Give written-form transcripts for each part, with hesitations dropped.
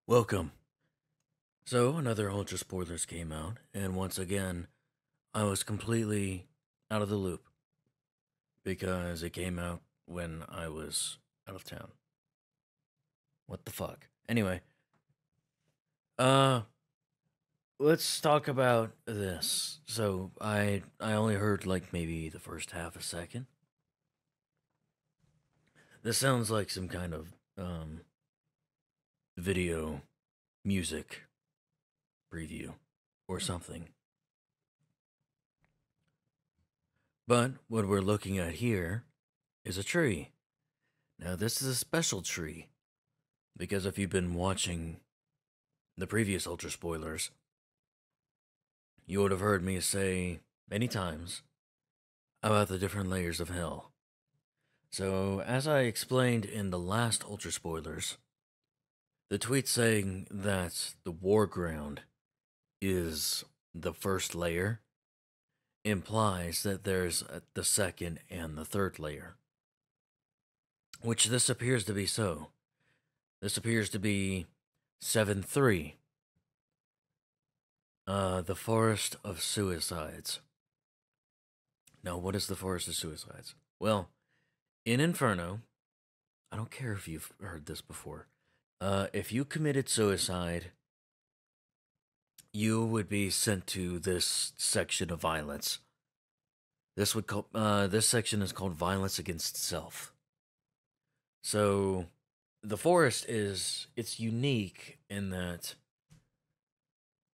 Welcome. So, another Ultra Spoilers came out, and once again, I was completely out of the loop because it came out when I was out of town. What the fuck? Anyway, uh, let's talk about this. So, I only heard like maybe the first half a second. This sounds like some kind of video music preview or something. But what we're looking at here is a tree. Now, this is a special tree because if you've been watching the previous Ultra Spoilers, you would have heard me say many times about the different layers of hell. So, as I explained in the last Ultra Spoilers, the tweet saying that the war ground is the first layer implies that there's the second and the third layer, which this appears to be so. This appears to be 7-3, the Forest of Suicides. Now, what is the Forest of Suicides? Well, in Inferno, I don't care if you've heard this before. If you committed suicide, you would be sent to this section of violence. This section is called Violence Against Self. So, the forest it's unique in that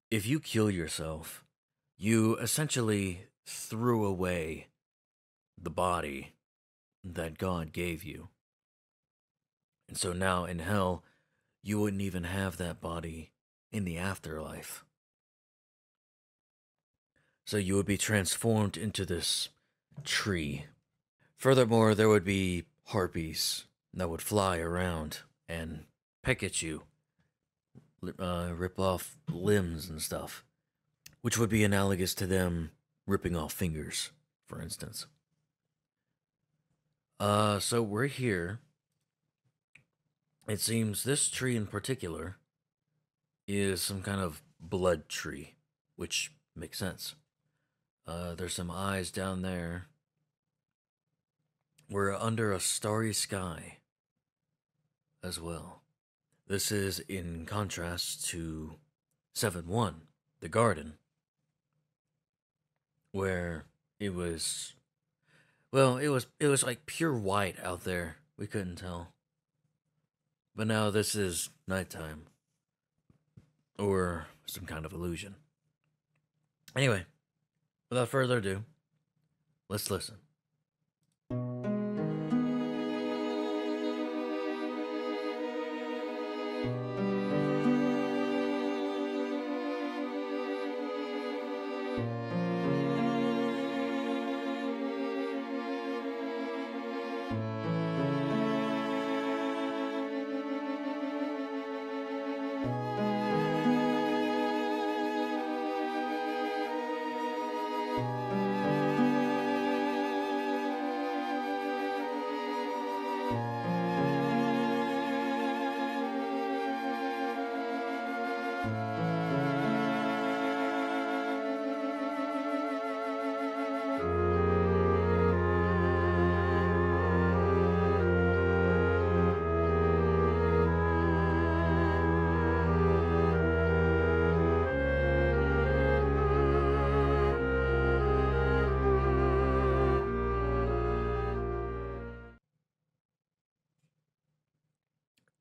if you kill yourself, you essentially threw away the body that God gave you. And so now in hell, you wouldn't even have that body in the afterlife. So you would be transformed into this tree. Furthermore, there would be harpies that would fly around and peck at you, rip off limbs and stuff, which would be analogous to them ripping off fingers, for instance. So we're here. It seems this tree in particular is some kind of blood tree, which makes sense. There's some eyes down there. We're under a starry sky as well. This is in contrast to 7-1, the garden, where it was it was like pure white out there. We couldn't tell. But now this is nighttime. Or some kind of illusion. Anyway, without further ado, let's listen.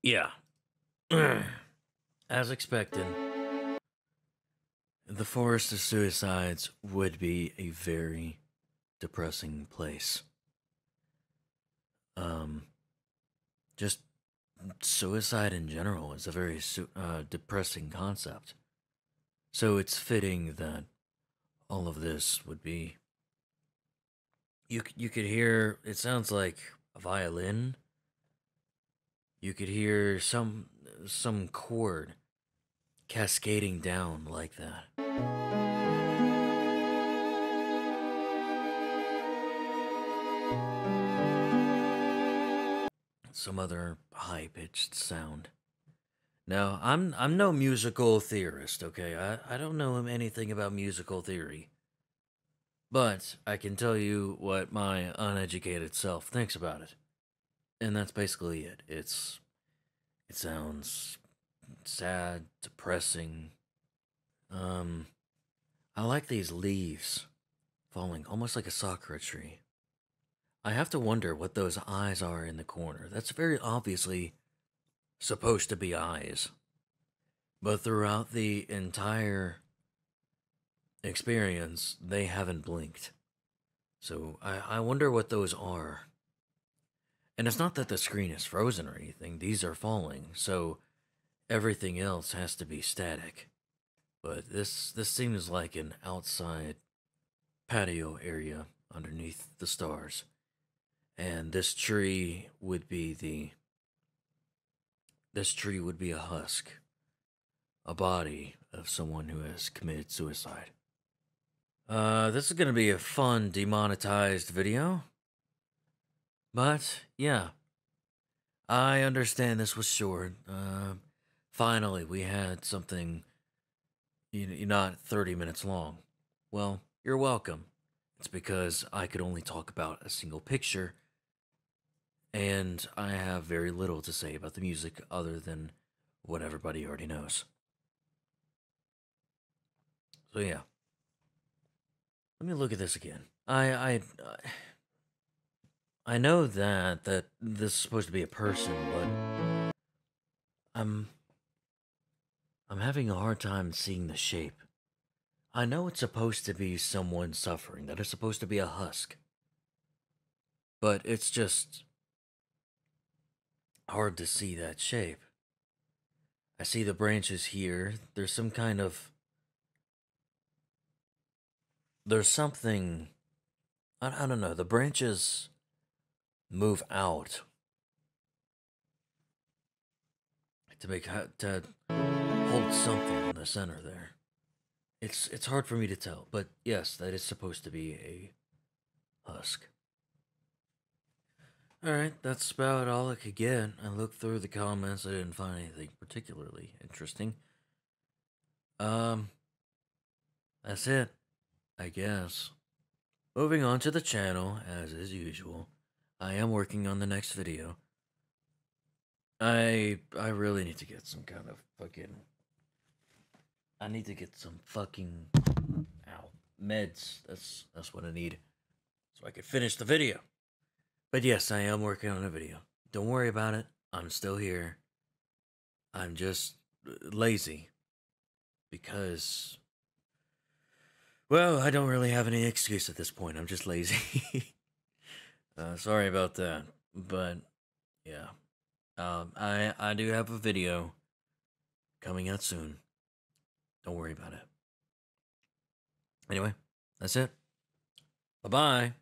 Yeah. As expected, the Forest of Suicides would be a very depressing place. Um, just suicide in general is a very depressing concept. So it's fitting that all of this would be. You could hear it sounds like a violin. You could hear some chord cascading down like that. Some other high pitched sound. Now, I'm no musical theorist, okay? I don't know anything about musical theory. But I can tell you what my uneducated self thinks about it. And that's basically it. It sounds sad, depressing. Um I like these leaves falling almost like a sakura tree. I have to wonder what those eyes are in the corner. That's very obviously supposed to be eyes. But throughout the entire experience, they haven't blinked. So I wonder what those are. And it's not that the screen is frozen or anything, these are falling, so everything else has to be static. But this seems like an outside patio area underneath the stars. And this tree would be a husk, a body of someone who has committed suicide. This is gonna be a fun demonetized video. But yeah, I understand this was short. Finally, we had something not 30 minutes long. Well, you're welcome. It's because I could only talk about a single picture, and I have very little to say about the music other than what everybody already knows. So yeah, let me look at this again. I know that this is supposed to be a person, but I'm I'm having a hard time seeing the shape. I know it's supposed to be someone suffering, that it's supposed to be a husk, but it's just hard to see that shape. I see the branches here. There's something, I don't know, the branches move out to hold something in the center there. It's hard for me to tell, but yes, that is supposed to be a husk. Alright, that's about all I could get. I looked through the comments, I didn't find anything particularly interesting. That's it, I guess. Moving on to the channel, as is usual. I am working on the next video. I really need to get some kind of fucking... I need to get some fucking... Ow. Meds. That's what I need. So I can finish the video. But yes, I am working on a video. Don't worry about it. I'm still here. I'm just lazy. Because... Well, I don't really have any excuse at this point. I'm just lazy. Sorry about that. But, yeah. I do have a video coming out soon. Don't worry about it. Anyway, that's it. Bye-bye.